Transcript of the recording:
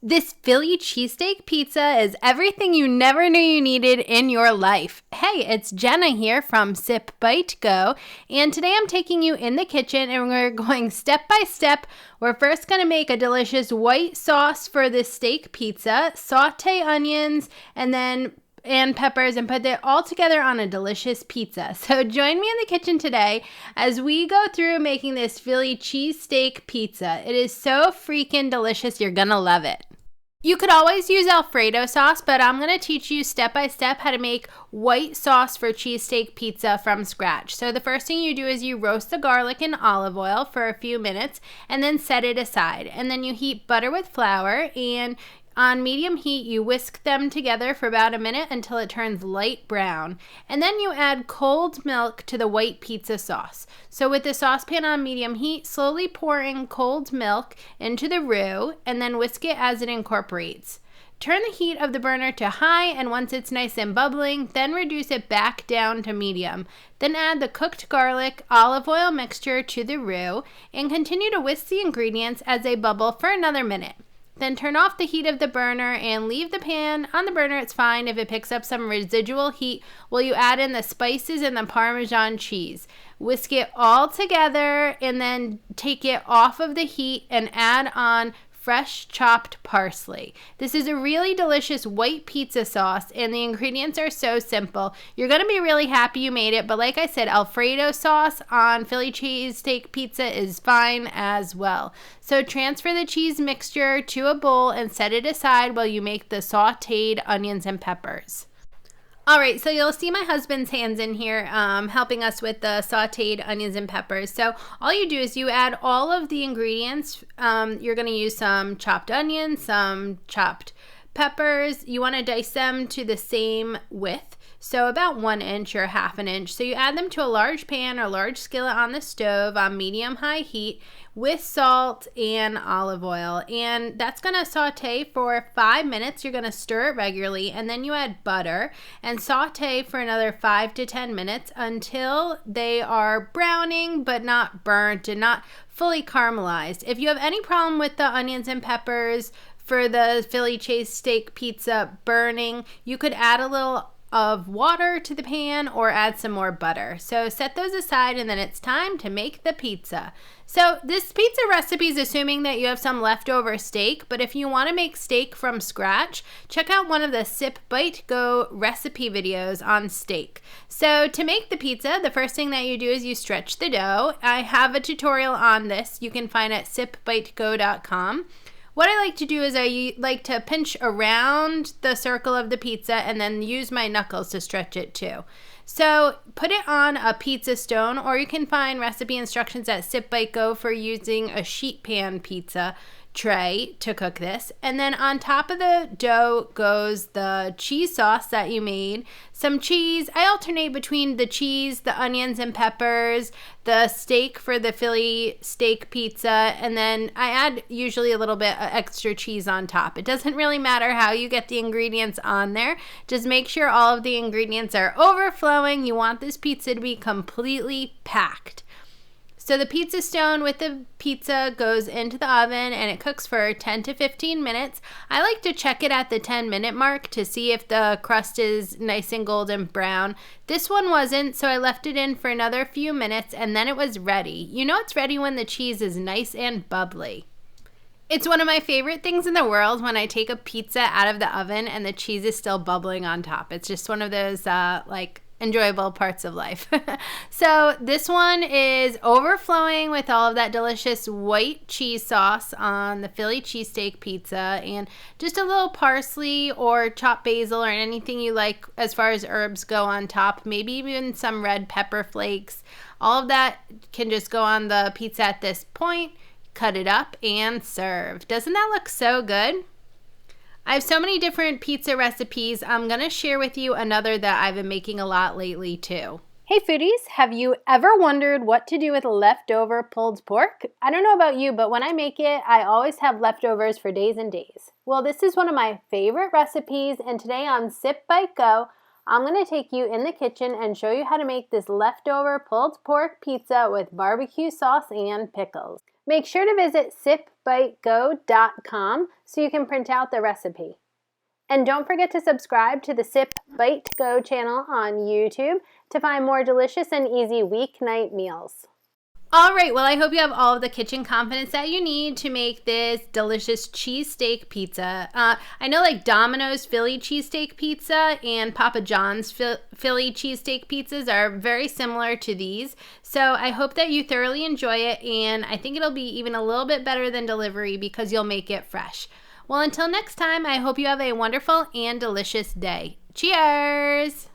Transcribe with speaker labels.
Speaker 1: This Philly cheesesteak pizza is everything you never knew you needed in your life. Hey, it's Jenna here from Sip Bite Go, and today I'm taking you in the kitchen and we're going step by step. We're first going to make a delicious white sauce for this steak pizza, saute onions, and peppers, and put it all together on a delicious pizza. So join me in the kitchen today as we go through making this Philly cheesesteak pizza. It is so freaking delicious. You're gonna love it. You could always use Alfredo sauce, but I'm going to teach you step by step how to make white sauce for cheesesteak pizza from scratch. So the first thing you do is you roast the garlic in olive oil for a few minutes and then set it aside. And then you heat butter with flour, and on medium heat, you whisk them together for about a minute until it turns light brown. And then you add cold milk to the white pizza sauce. So with the saucepan on medium heat, slowly pour in cold milk into the roux and then whisk it as it incorporates. Turn the heat of the burner to high, and once it's nice and bubbling, then reduce it back down to medium. Then add the cooked garlic olive oil mixture to the roux and continue to whisk the ingredients as they bubble for another minute. Then turn off the heat of the burner and leave the pan on the burner. It's fine if it picks up some residual heat while you add in the spices and the Parmesan cheese. Whisk it all together and then take it off of the heat and add on fresh chopped parsley. This is a really delicious white pizza sauce, and the ingredients are so simple. You're going to be really happy you made it, but like I said, Alfredo sauce on Philly cheesesteak pizza is fine as well. So transfer the cheese mixture to a bowl and set it aside while you make the sauteed onions and peppers. All right, so you'll see my husband's hands in here helping us with the sauteed onions and peppers. So all you do is you add all of the ingredients. You're going to use some chopped onions, some chopped peppers. You want to dice them to the same width, so about 1 inch or half an inch. So you add them to a large pan or large skillet on the stove on medium-high heat with salt and olive oil. And that's going to saute for 5 minutes. You're going to stir it regularly, and then you add butter and saute for another 5 to 10 minutes until they are browning but not burnt and not fully caramelized. If you have any problem with the onions and peppers for the Philly cheesesteak pizza burning, you could add a little of water to the pan or add some more butter. So set those aside, and then it's time to make the pizza. So this pizza recipe is assuming that you have some leftover steak, but if you want to make steak from scratch, check out one of the Sip Bite Go recipe videos on steak. So to make the pizza, the first thing that you do is you stretch the dough. I have a tutorial on this. You can find it at sipbitegO.com. What I like to do is I like to pinch around the circle of the pizza and then use my knuckles to stretch it too. So put it on a pizza stone, or you can find recipe instructions at Sip Bite Go for using a sheet pan pizza tray to cook this. And then on top of the dough goes the cheese sauce that you made, some cheese. I alternate between the cheese, the onions and peppers, the steak for the Philly steak pizza, and then I add usually a little bit of extra cheese on top. It doesn't really matter how you get the ingredients on there. Just make sure all of the ingredients are overflowing. You want this pizza to be completely packed. So the pizza stone with the pizza goes into the oven and it cooks for 10 to 15 minutes. I like to check it at the 10-minute mark to see if the crust is nice and golden brown. This one wasn't, so I left it in for another few minutes and then it was ready. You know it's ready when the cheese is nice and bubbly. It's one of my favorite things in the world when I take a pizza out of the oven and the cheese is still bubbling on top. It's just one of those enjoyable parts of life. So this one is overflowing with all of that delicious white cheese sauce on the Philly cheesesteak pizza, and just a little parsley or chopped basil or anything you like as far as herbs go on top, maybe even some red pepper flakes. All of that can just go on the pizza at this point. Cut it up and serve. Doesn't that look so good? I have so many different pizza recipes. I'm going to share with you another that I've been making a lot lately too. Hey foodies, have you ever wondered what to do with leftover pulled pork? I don't know about you, but when I make it, I always have leftovers for days and days. Well, this is one of my favorite recipes, and today on Sip Bite Go, I'm going to take you in the kitchen and show you how to make this leftover pulled pork pizza with barbecue sauce and pickles. Make sure to visit sipbitego.com so you can print out the recipe. And don't forget to subscribe to the Sip Bite Go channel on YouTube to find more delicious and easy weeknight meals. All right, well, I hope you have all of the kitchen confidence that you need to make this delicious cheesesteak pizza. I know like Domino's Philly cheesesteak pizza and Papa John's Philly cheesesteak pizzas are very similar to these. So I hope that you thoroughly enjoy it, and I think it'll be even a little bit better than delivery because you'll make it fresh. Well, until next time, I hope you have a wonderful and delicious day. Cheers!